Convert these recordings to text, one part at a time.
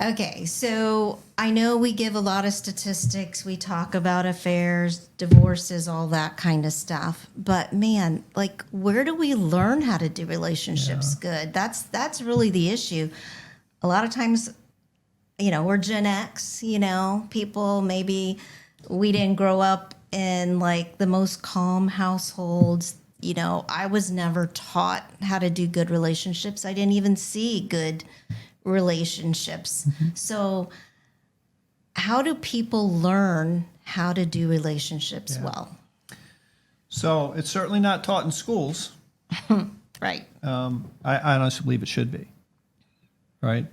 Okay, so I know we give a lot of statistics. We talk about affairs, divorces, all that kind of stuff. But man, like where do we learn how to do relationships good? That's really the issue. A lot of times, we're Gen X, people maybe we didn't grow up in like the most calm households. I was never taught how to do good relationships. I didn't even see good relationships. So, how do people learn how to do relationships well? So it's certainly not taught in schools. Right. I honestly believe it should be. Right.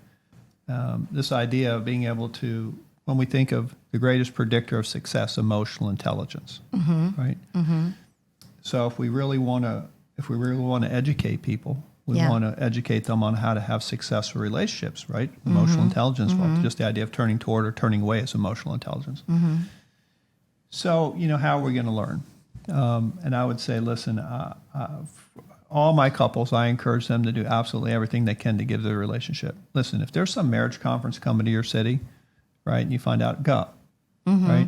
This idea of being able to, when we think of the greatest predictor of success, emotional intelligence, right? So if we really want to educate people, we want to educate them on how to have successful relationships, right? Emotional intelligence, well, just the idea of turning toward or turning away is emotional intelligence. So, how are we going to learn? And I would say, listen, all my couples, I encourage them to do absolutely everything they can to give their relationship. Listen, if there's some marriage conference coming to your city, right, and you find out, go, right?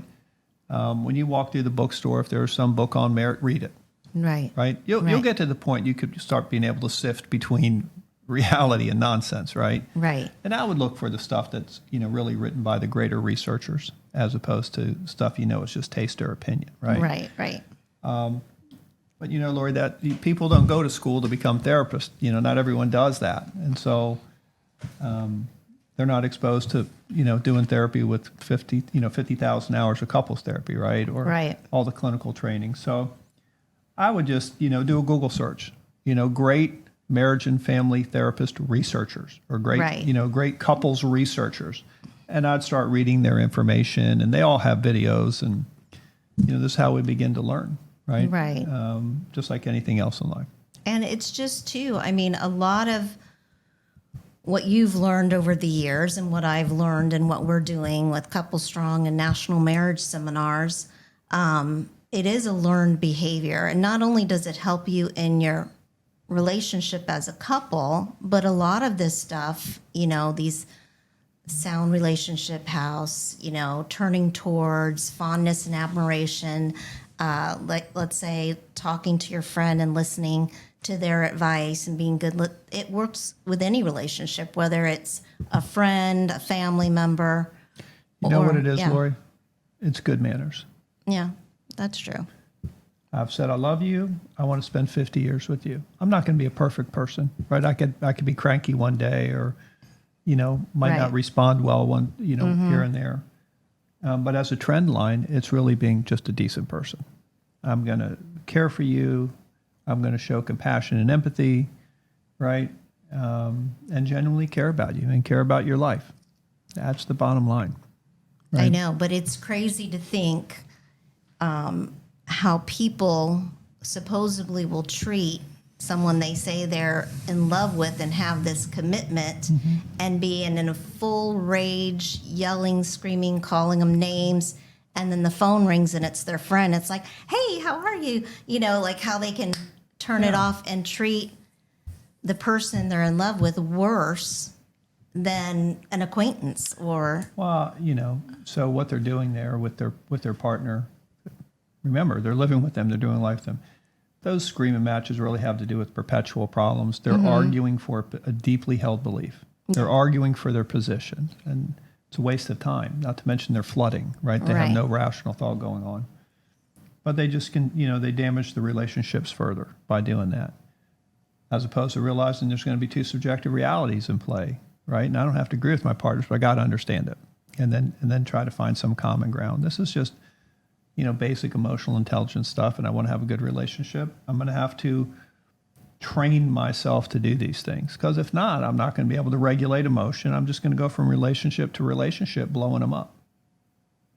When you walk through the bookstore, if there's some book on merit, read it. Right. Right? You'll get to the point you could start being able to sift between reality and nonsense, right? Right. And I would look for the stuff that's, really written by the greater researchers as opposed to stuff it's just taste or opinion, right? Right. Right. But Lori, that people don't go to school to become therapists. Not everyone does that. And so they're not exposed to, doing therapy with 50,000 hours of couples therapy, right? Or Right. all the clinical training. So I would just, do a Google search, great marriage and family therapist researchers or great, Right. Great couples researchers. And I'd start reading their information, and they all have videos, and, this is how we begin to learn, right? Right. Just like anything else in life. And it's just too, a lot of what you've learned over the years and what I've learned and what we're doing with Couple Strong and National Marriage Seminars, it is a learned behavior. And not only does it help you in your relationship as a couple, but a lot of this stuff, these sound relationship house, turning towards fondness and admiration, let's say talking to your friend and listening to their advice and being good. It works with any relationship, whether it's a friend, a family member. You know what it is, Lori? It's good manners. Yeah, that's true. I've said I love you. I want to spend 50 years with you. I'm not going to be a perfect person, right? I could be cranky one day, or might not respond well one here and there. But as a trend line, it's really being just a decent person. I'm going to care for you. I'm going to show compassion and empathy, right? And genuinely care about you and care about your life. That's the bottom line. Right? I know, but it's crazy to think how people supposedly will treat someone they say they're in love with and have this commitment and be in a full rage, yelling, screaming, calling them names. And then the phone rings and it's their friend. It's like, hey, how are you? Like how they can turn it off and treat the person they're in love with worse than an acquaintance or. Well, so what they're doing there with their partner, remember, they're living with them, they're doing life with them. Those screaming matches really have to do with perpetual problems. They're arguing for a deeply held belief. They're arguing for their position, and it's a waste of time, not to mention they're flooding, right? They have no rational thought going on. But they just can, they damage the relationships further by doing that, as opposed to realizing there's going to be two subjective realities in play, right? And I don't have to agree with my partners, but I got to understand it, and then try to find some common ground. This is just, basic emotional intelligence stuff, and I want to have a good relationship. I'm going to have to train myself to do these things, because if not, I'm not going to be able to regulate emotion. I'm just going to go from relationship to relationship, blowing them up.